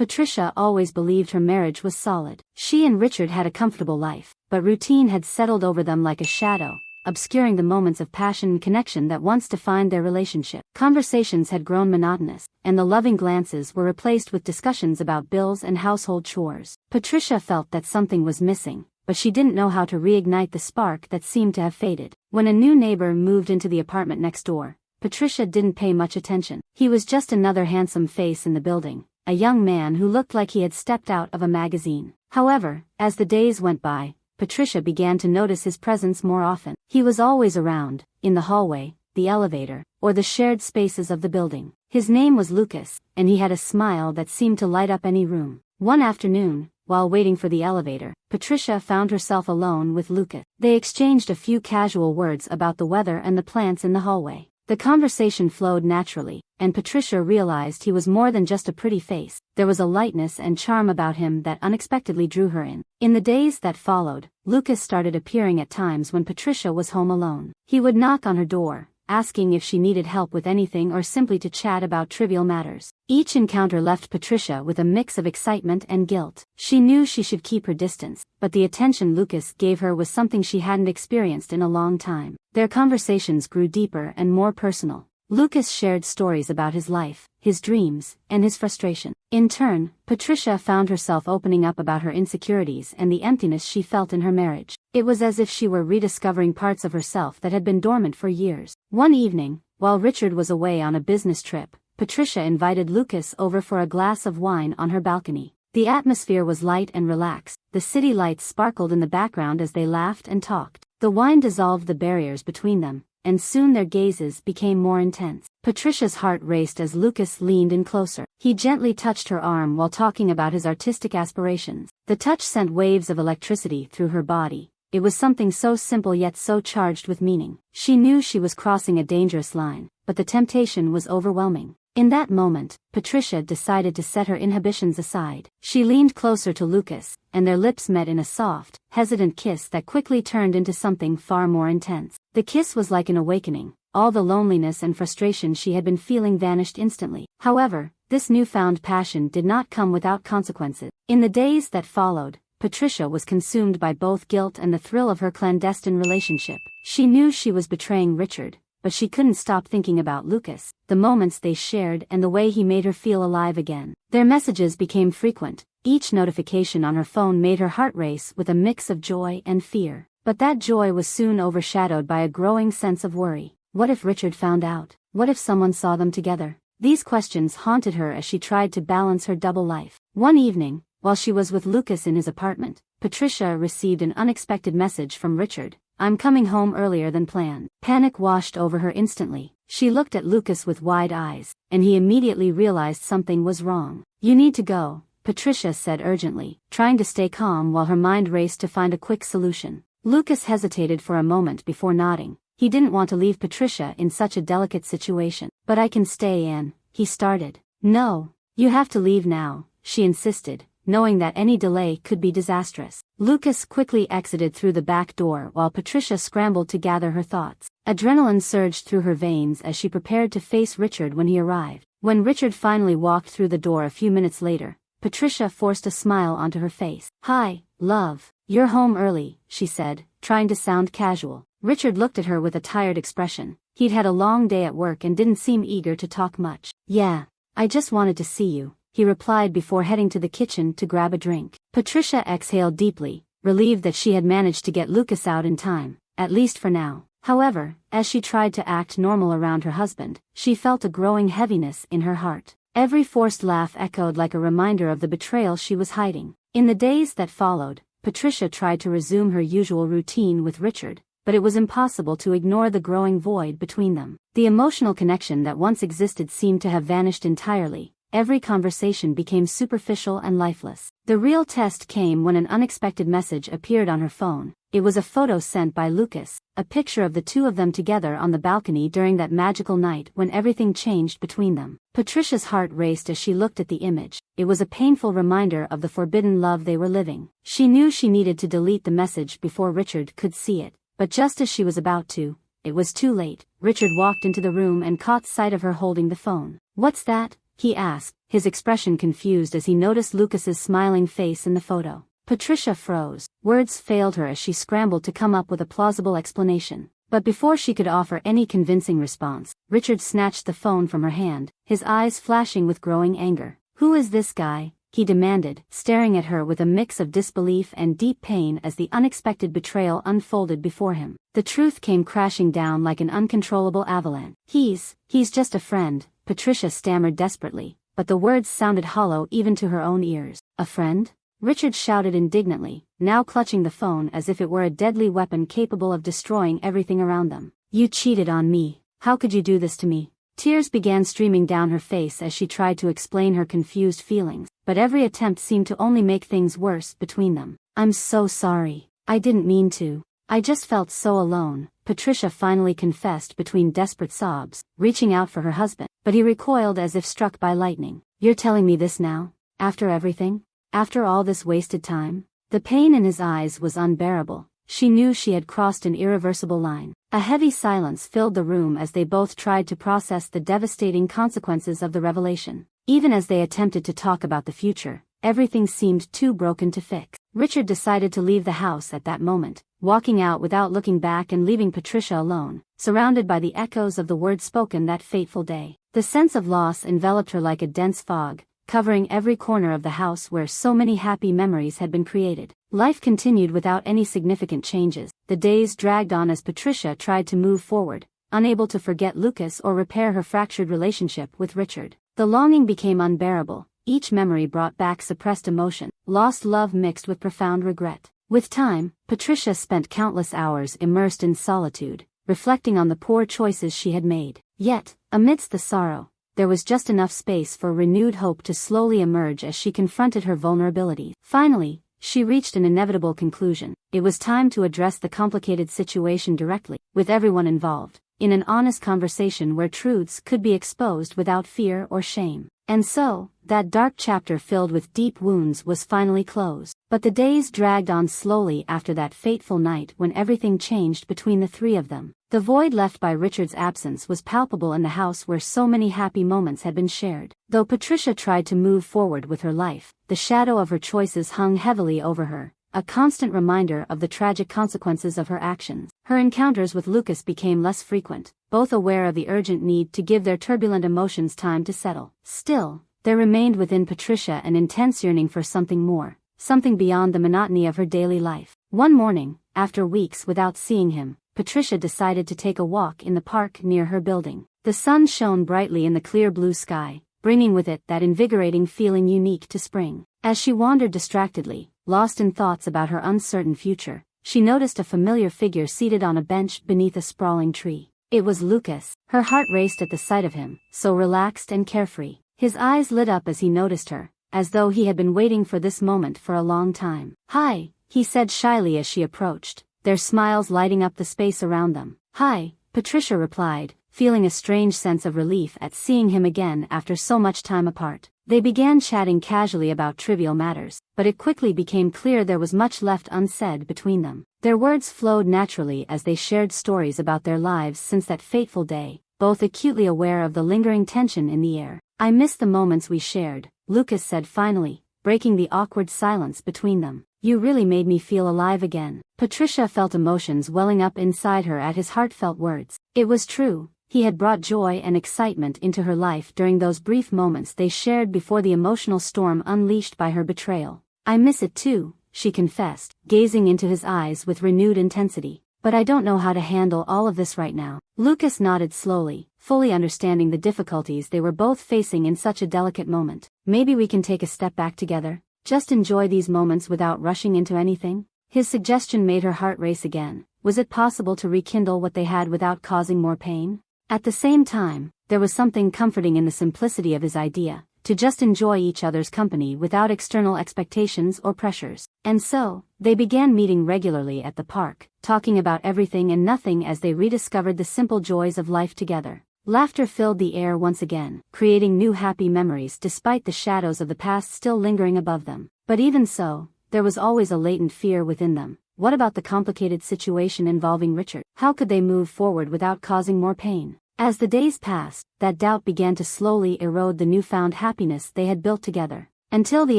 Patricia always believed her marriage was solid. She and Richard had a comfortable life, but routine had settled over them like a shadow, obscuring the moments of passion and connection that once defined their relationship. Conversations had grown monotonous, and the loving glances were replaced with discussions about bills and household chores. Patricia felt that something was missing, but she didn't know how to reignite the spark that seemed to have faded. When a new neighbor moved into the apartment next door, Patricia didn't pay much attention. He was just another handsome face in the building, a young man who looked like he had stepped out of a magazine. However, as the days went by, Patricia began to notice his presence more often. He was always around, in the hallway, the elevator, or the shared spaces of the building. His name was Lucas, and he had a smile that seemed to light up any room. One afternoon, while waiting for the elevator, Patricia found herself alone with Lucas. They exchanged a few casual words about the weather and the plants in the hallway. The conversation flowed naturally, and Patricia realized he was more than just a pretty face. There was a lightness and charm about him that unexpectedly drew her in. In the days that followed, Lucas started appearing at times when Patricia was home alone. He would knock on her door, asking if she needed help with anything or simply to chat about trivial matters. Each encounter left Patricia with a mix of excitement and guilt. She knew she should keep her distance, but the attention Lucas gave her was something she hadn't experienced in a long time. Their conversations grew deeper and more personal. Lucas shared stories about his life, his dreams, and his frustration. In turn, Patricia found herself opening up about her insecurities and the emptiness she felt in her marriage. It was as if she were rediscovering parts of herself that had been dormant for years. One evening, while Richard was away on a business trip, Patricia invited Lucas over for a glass of wine on her balcony. The atmosphere was light and relaxed. The city lights sparkled in the background as they laughed and talked. The wine dissolved the barriers between them, and soon their gazes became more intense. Patricia's heart raced as Lucas leaned in closer. He gently touched her arm while talking about his artistic aspirations. The touch sent waves of electricity through her body. It was something so simple yet so charged with meaning. She knew she was crossing a dangerous line, but the temptation was overwhelming. In that moment, Patricia decided to set her inhibitions aside. She leaned closer to Lucas, and their lips met in a soft, hesitant kiss that quickly turned into something far more intense. The kiss was like an awakening. All the loneliness and frustration she had been feeling vanished instantly. However, this newfound passion did not come without consequences. In the days that followed, Patricia was consumed by both guilt and the thrill of her clandestine relationship. She knew she was betraying Richard, but she couldn't stop thinking about Lucas, the moments they shared and the way he made her feel alive again. Their messages became frequent. Each notification on her phone made her heart race with a mix of joy and fear. But that joy was soon overshadowed by a growing sense of worry. What if Richard found out? What if someone saw them together? These questions haunted her as she tried to balance her double life. One evening, while she was with Lucas in his apartment, Patricia received an unexpected message from Richard. "I'm coming home earlier than planned." Panic washed over her instantly. She looked at Lucas with wide eyes, and he immediately realized something was wrong. "You need to go," Patricia said urgently, trying to stay calm while her mind raced to find a quick solution. Lucas hesitated for a moment before nodding. He didn't want to leave Patricia in such a delicate situation. "But I can stay in," he started. "No, you have to leave now," she insisted, knowing that any delay could be disastrous. Lucas quickly exited through the back door while Patricia scrambled to gather her thoughts. Adrenaline surged through her veins as she prepared to face Richard when he arrived. When Richard finally walked through the door a few minutes later, Patricia forced a smile onto her face. "Hi, love. You're home early," she said, trying to sound casual. Richard looked at her with a tired expression. He'd had a long day at work and didn't seem eager to talk much. "Yeah, I just wanted to see you," he replied before heading to the kitchen to grab a drink. Patricia exhaled deeply, relieved that she had managed to get Lucas out in time, at least for now. However, as she tried to act normal around her husband, she felt a growing heaviness in her heart. Every forced laugh echoed like a reminder of the betrayal she was hiding. In the days that followed, Patricia tried to resume her usual routine with Richard, but it was impossible to ignore the growing void between them. The emotional connection that once existed seemed to have vanished entirely. Every conversation became superficial and lifeless. The real test came when an unexpected message appeared on her phone. It was a photo sent by Lucas, a picture of the two of them together on the balcony during that magical night when everything changed between them. Patricia's heart raced as she looked at the image. It was a painful reminder of the forbidden love they were living. She knew she needed to delete the message before Richard could see it, but just as she was about to, it was too late. Richard walked into the room and caught sight of her holding the phone. "What's that?" he asked, his expression confused as he noticed Lucas's smiling face in the photo. Patricia froze. Words failed her as she scrambled to come up with a plausible explanation. But before she could offer any convincing response, Richard snatched the phone from her hand, his eyes flashing with growing anger. "Who is this guy?" he demanded, staring at her with a mix of disbelief and deep pain as the unexpected betrayal unfolded before him. The truth came crashing down like an uncontrollable avalanche. He's just a friend," Patricia stammered desperately, but the words sounded hollow even to her own ears. "A friend?" Richard shouted indignantly, now clutching the phone as if it were a deadly weapon capable of destroying everything around them. "You cheated on me. How could you do this to me?" Tears began streaming down her face as she tried to explain her confused feelings, but every attempt seemed to only make things worse between them. "I'm so sorry. I didn't mean to. I just felt so alone," Patricia finally confessed between desperate sobs, reaching out for her husband, but he recoiled as if struck by lightning. "You're telling me this now? After everything? After all this wasted time?" The pain in his eyes was unbearable. She knew she had crossed an irreversible line. A heavy silence filled the room as they both tried to process the devastating consequences of the revelation. Even as they attempted to talk about the future, everything seemed too broken to fix. Richard decided to leave the house at that moment, walking out without looking back and leaving Patricia alone, surrounded by the echoes of the words spoken that fateful day. The sense of loss enveloped her like a dense fog, covering every corner of the house where so many happy memories had been created. Life continued without any significant changes. The days dragged on as Patricia tried to move forward, unable to forget Lucas or repair her fractured relationship with Richard. The longing became unbearable. Each memory brought back suppressed emotion, lost love mixed with profound regret. With time, Patricia spent countless hours immersed in solitude, reflecting on the poor choices she had made. Yet, amidst the sorrow, there was just enough space for renewed hope to slowly emerge as she confronted her vulnerability. Finally, she reached an inevitable conclusion. It was time to address the complicated situation directly, with everyone involved, in an honest conversation where truths could be exposed without fear or shame. And so, that dark chapter filled with deep wounds was finally closed. But the days dragged on slowly after that fateful night when everything changed between the three of them. The void left by Richard's absence was palpable in the house where so many happy moments had been shared. Though Patricia tried to move forward with her life, the shadow of her choices hung heavily over her, a constant reminder of the tragic consequences of her actions. Her encounters with Lucas became less frequent, both aware of the urgent need to give their turbulent emotions time to settle. Still, there remained within Patricia an intense yearning for something more, something beyond the monotony of her daily life. One morning, after weeks without seeing him, Patricia decided to take a walk in the park near her building. The sun shone brightly in the clear blue sky, bringing with it that invigorating feeling unique to spring. As she wandered distractedly, lost in thoughts about her uncertain future, she noticed a familiar figure seated on a bench beneath a sprawling tree. It was Lucas. Her heart raced at the sight of him, so relaxed and carefree. His eyes lit up as he noticed her, as though he had been waiting for this moment for a long time. "Hi," he said shyly as she approached, their smiles lighting up the space around them. "Hi," Patricia replied, feeling a strange sense of relief at seeing him again after so much time apart. They began chatting casually about trivial matters, but it quickly became clear there was much left unsaid between them. Their words flowed naturally as they shared stories about their lives since that fateful day, both acutely aware of the lingering tension in the air. "I miss the moments we shared," Lucas said finally, breaking the awkward silence between them. "You really made me feel alive again." Patricia felt emotions welling up inside her at his heartfelt words. It was true. He had brought joy and excitement into her life during those brief moments they shared before the emotional storm unleashed by her betrayal. "I miss it too," she confessed, gazing into his eyes with renewed intensity. "But I don't know how to handle all of this right now." Lucas nodded slowly, fully understanding the difficulties they were both facing in such a delicate moment. "Maybe we can take a step back together. Just enjoy these moments without rushing into anything." His suggestion made her heart race again. Was it possible to rekindle what they had without causing more pain? At the same time, there was something comforting in the simplicity of his idea, to just enjoy each other's company without external expectations or pressures. And so, they began meeting regularly at the park, talking about everything and nothing as they rediscovered the simple joys of life together. Laughter filled the air once again, creating new happy memories despite the shadows of the past still lingering above them. But even so, there was always a latent fear within them. What about the complicated situation involving Richard? How could they move forward without causing more pain? As the days passed, that doubt began to slowly erode the newfound happiness they had built together, until the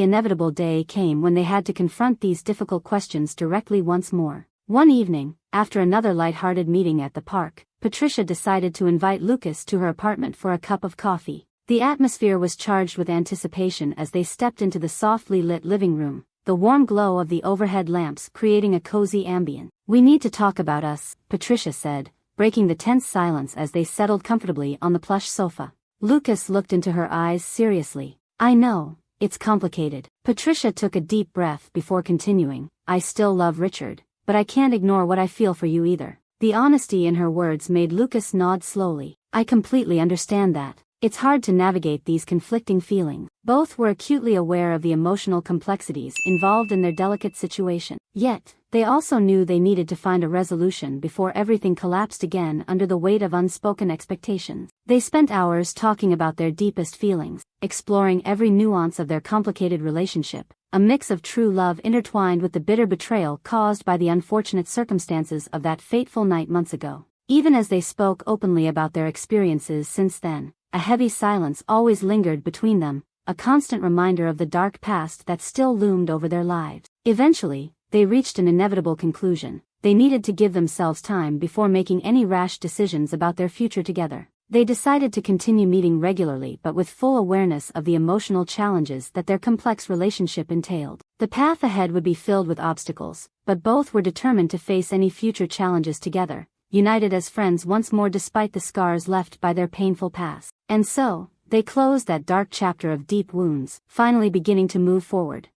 inevitable day came when they had to confront these difficult questions directly once more. One evening, after another light-hearted meeting at the park, Patricia decided to invite Lucas to her apartment for a cup of coffee. The atmosphere was charged with anticipation as they stepped into the softly lit living room, the warm glow of the overhead lamps creating a cozy ambient. "We need to talk about us," Patricia said, breaking the tense silence as they settled comfortably on the plush sofa. Lucas looked into her eyes seriously. "I know, it's complicated." Patricia took a deep breath before continuing, "I still love Richard, but I can't ignore what I feel for you either." The honesty in her words made Lucas nod slowly. "I completely understand that. It's hard to navigate these conflicting feelings." Both were acutely aware of the emotional complexities involved in their delicate situation. Yet, they also knew they needed to find a resolution before everything collapsed again under the weight of unspoken expectations. They spent hours talking about their deepest feelings, exploring every nuance of their complicated relationship, a mix of true love intertwined with the bitter betrayal caused by the unfortunate circumstances of that fateful night months ago. Even as they spoke openly about their experiences since then, a heavy silence always lingered between them, a constant reminder of the dark past that still loomed over their lives. Eventually, they reached an inevitable conclusion. They needed to give themselves time before making any rash decisions about their future together. They decided to continue meeting regularly but with full awareness of the emotional challenges that their complex relationship entailed. The path ahead would be filled with obstacles, but both were determined to face any future challenges together, united as friends once more despite the scars left by their painful past. And so, they closed that dark chapter of deep wounds, finally beginning to move forward.